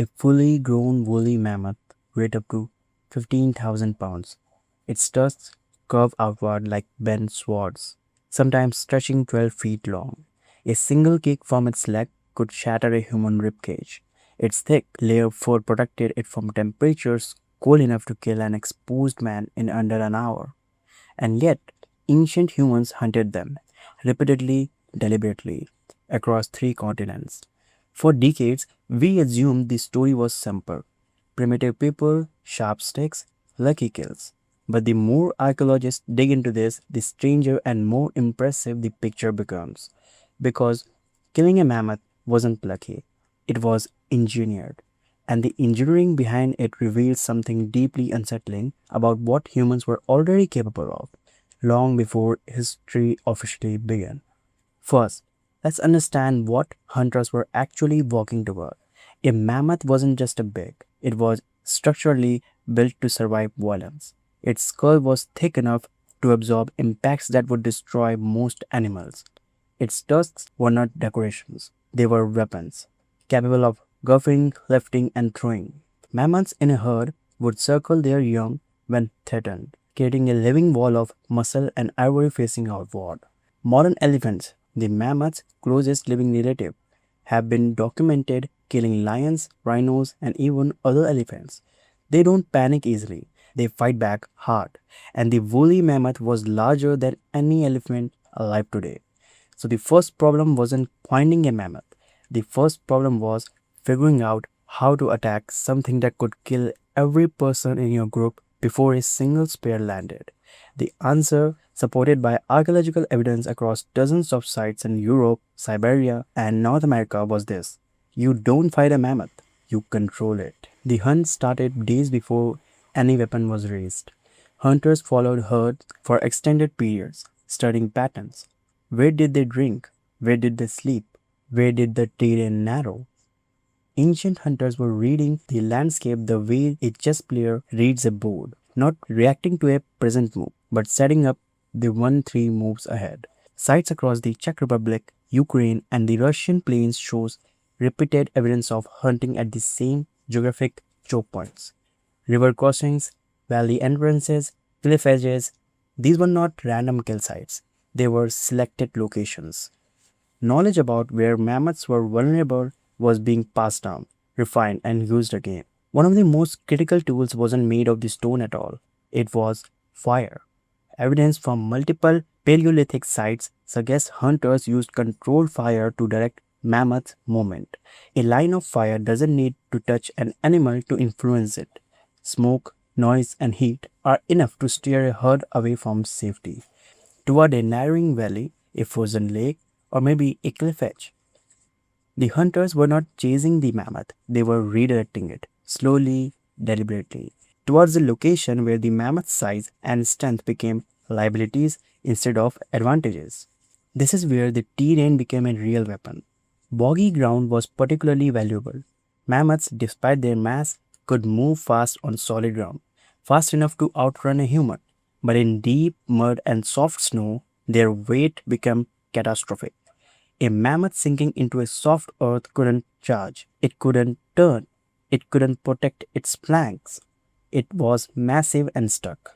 A fully grown woolly mammoth weighed up to 15,000 pounds. Its tusks curve outward like bent swords, sometimes stretching 12 feet long. A single kick from its leg could shatter a human ribcage. Its thick layer of fur protected it from temperatures cold enough to kill an exposed man in under an hour. And yet, ancient humans hunted them, repeatedly, deliberately, across three continents. For decades, we assumed the story was simple: primitive people, sharp sticks, lucky kills. But the more archaeologists dig into this, the stranger and more impressive the picture becomes. Because killing a mammoth wasn't lucky, it was engineered. And the engineering behind it reveals something deeply unsettling about what humans were already capable of, long before history officially began. First, let's understand what hunters were actually walking toward. A mammoth wasn't just a big, it was structurally built to survive violence. Its skull was thick enough to absorb impacts that would destroy most animals. Its tusks were not decorations, they were weapons, capable of gulping, lifting, and throwing. Mammoths in a herd would circle their young when threatened, creating a living wall of muscle and ivory facing outward. Modern elephants, the mammoth's closest living relative, have been documented killing lions, rhinos, and even other elephants. They don't panic easily, they fight back hard, and the woolly mammoth was larger than any elephant alive today. So the first problem wasn't finding a mammoth. The first problem was figuring out how to attack something that could kill every person in your group before a single spear landed. The answer, supported by archaeological evidence across dozens of sites in Europe, Siberia, and North America, was this: you don't fight a mammoth, you control it. The hunt started days before any weapon was raised. Hunters followed herds for extended periods, studying patterns. Where did they drink? Where did they sleep? Where did the terrain narrow? Ancient hunters were reading the landscape the way a chess player reads a board, not reacting to a present move, but setting up the 1-3 moves ahead. Sites across the Czech Republic, Ukraine, and the Russian plains shows repeated evidence of hunting at the same geographic choke points. River crossings, valley entrances, cliff edges, these were not random kill sites. They were selected locations. Knowledge about where mammoths were vulnerable was being passed down, refined, and used again. One of the most critical tools wasn't made of the stone at all, it was fire. Evidence from multiple Paleolithic sites suggests hunters used controlled fire to direct mammoth movement. A line of fire doesn't need to touch an animal to influence it. Smoke, noise, and heat are enough to steer a herd away from safety, toward a narrowing valley, a frozen lake, or maybe a cliff edge. The hunters were not chasing the mammoth, they were redirecting it, slowly, deliberately, towards the location where the mammoth's size and strength became liabilities instead of advantages. This is where the terrain became a real weapon. Boggy ground was particularly valuable. Mammoths, despite their mass, could move fast on solid ground, fast enough to outrun a human. But in deep mud and soft snow, their weight became catastrophic. A mammoth sinking into a soft earth couldn't charge, it couldn't turn, it couldn't protect its flanks. It was massive and stuck,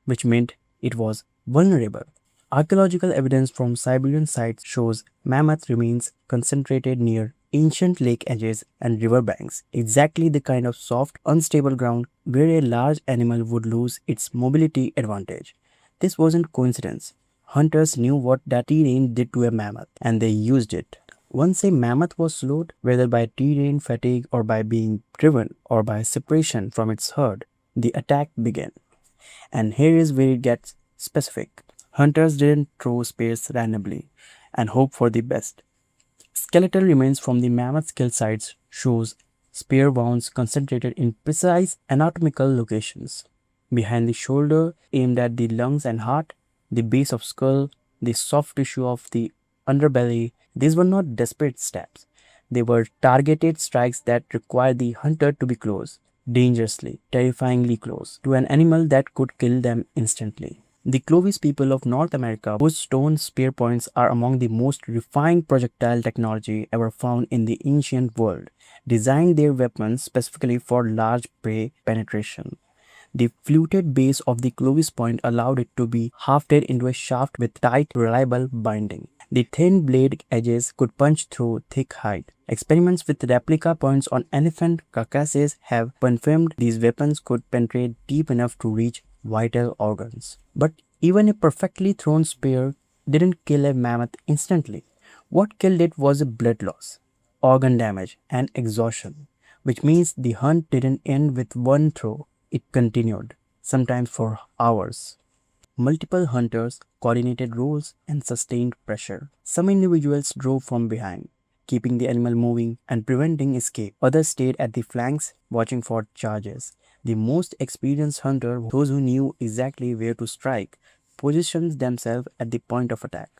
which meant it was vulnerable. Archaeological evidence from Siberian sites shows mammoth remains concentrated near ancient lake edges and river banks, exactly the kind of soft, unstable ground where a large animal would lose its mobility advantage. This wasn't coincidence. Hunters knew what that terrain did to a mammoth, and they used it. Once a mammoth was slowed, whether by terrain fatigue or by being driven or by separation from its herd, the attack began. And here is where it gets specific. Hunters didn't throw spears randomly and hope for the best. Skeletal remains from the mammoth kill sites shows spear wounds concentrated in precise anatomical locations. Behind the shoulder, aimed at the lungs and heart, the base of skull, the soft tissue of the underbelly, these were not desperate stabs. They were targeted strikes that required the hunter to be close, dangerously, terrifyingly close, to an animal that could kill them instantly. The Clovis people of North America, whose stone spear points are among the most refined projectile technology ever found in the ancient world, designed their weapons specifically for large prey penetration. The fluted base of the clovis point allowed it to be hafted into a shaft with tight, reliable binding. The thin blade edges could punch through thick hide. Experiments with replica points on elephant carcasses have confirmed these weapons could penetrate deep enough to reach vital organs. But even a perfectly thrown spear didn't kill a mammoth instantly. What killed it was a blood loss, organ damage, and exhaustion, which means the hunt didn't end with one throw, it continued, sometimes for hours. Multiple hunters coordinated roles and sustained pressure. Some individuals drove from behind, keeping the animal moving and preventing escape. Others stayed at the flanks, watching for charges. The most experienced hunter, those who knew exactly where to strike, positioned themselves at the point of attack.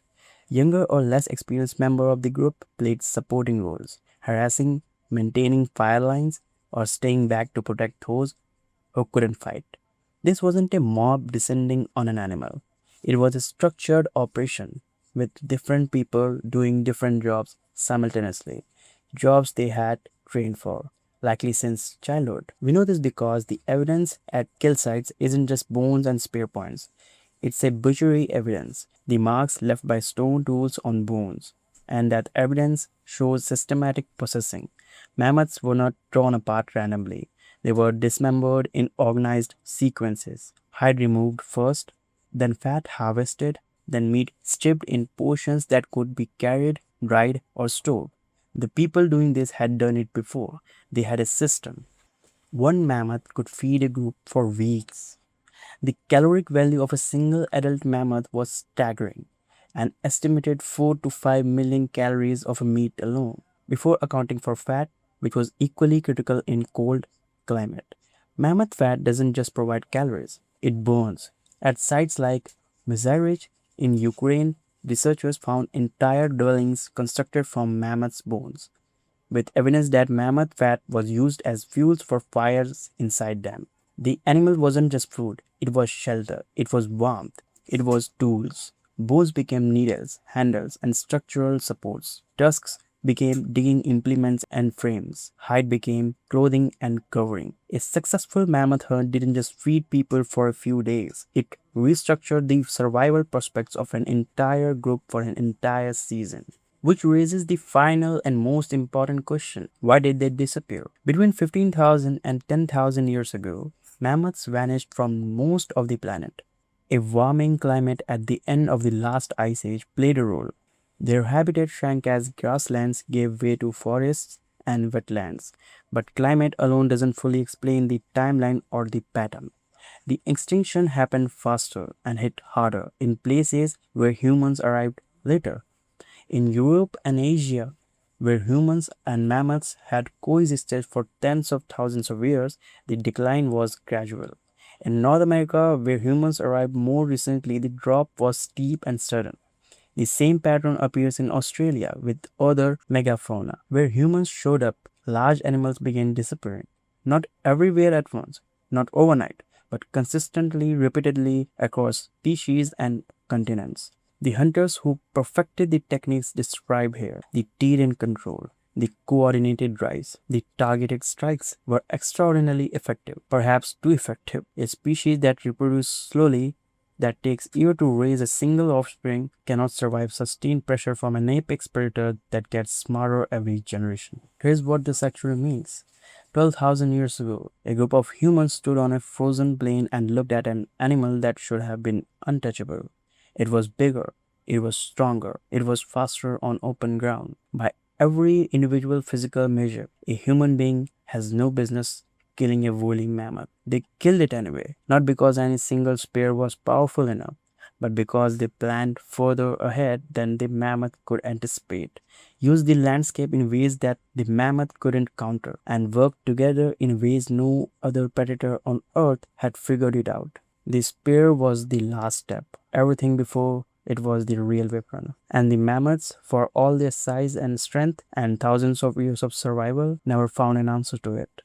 Younger or less experienced members of the group played supporting roles, harassing, maintaining fire lines, or staying back to protect those who couldn't fight. This wasn't a mob descending on an animal. It was a structured operation with different people doing different jobs simultaneously, jobs they had trained for, likely since childhood. We know this because the evidence at kill sites isn't just bones and spear points. It's a butchery evidence, the marks left by stone tools on bones, and that evidence shows systematic processing. Mammoths were not torn apart randomly. They were dismembered in organized sequences. Hide removed first, then fat harvested, then meat stripped in portions that could be carried, dried, or stored. The people doing this had done it before. They had a system. One mammoth could feed a group for weeks. The caloric value of a single adult mammoth was staggering, an estimated 4 to 5 million calories of meat alone, before accounting for fat, which was equally critical in cold climate. Mammoth fat doesn't just provide calories, it burns. At sites like Mizarich in Ukraine, researchers found entire dwellings constructed from mammoth's bones, with evidence that mammoth fat was used as fuels for fires inside them. The animal wasn't just food, it was shelter, it was warmth, it was tools. Bones became needles, handles, and structural supports. Tusks became digging implements and frames. Hide became clothing and covering. A successful mammoth hunt didn't just feed people for a few days, it restructured the survival prospects of an entire group for an entire season. Which raises the final and most important question, why did they disappear? Between 15,000 and 10,000 years ago, mammoths vanished from most of the planet. A warming climate at the end of the last ice age played a role. Their habitat shrank as grasslands gave way to forests and wetlands. But climate alone doesn't fully explain the timeline or the pattern. The extinction happened faster and hit harder in places where humans arrived later. In Europe and Asia, where humans and mammoths had coexisted for tens of thousands of years, the decline was gradual. In North America, where humans arrived more recently, the drop was steep and sudden. The same pattern appears in Australia with other megafauna. Where humans showed up, large animals began disappearing. Not everywhere at once, not overnight, but consistently, repeatedly across species and continents. The hunters who perfected the techniques described here, the terrain control, the coordinated drives, the targeted strikes, were extraordinarily effective, perhaps too effective. A species that reproduces slowly, that takes years to raise a single offspring, cannot survive sustained pressure from an apex predator that gets smarter every generation. Here's what this actually means. 12,000 years ago, a group of humans stood on a frozen plain and looked at an animal that should have been untouchable. It was bigger, it was stronger, it was faster on open ground. By every individual physical measure, a human being has no business killing a woolly mammoth. They killed it anyway, not because any single spear was powerful enough, but because they planned further ahead than the mammoth could anticipate, used the landscape in ways that the mammoth couldn't counter, and worked together in ways no other predator on earth had figured it out. The spear was the last step. Everything before it was the real weapon. And the mammoths, for all their size and strength and thousands of years of survival, never found an answer to it.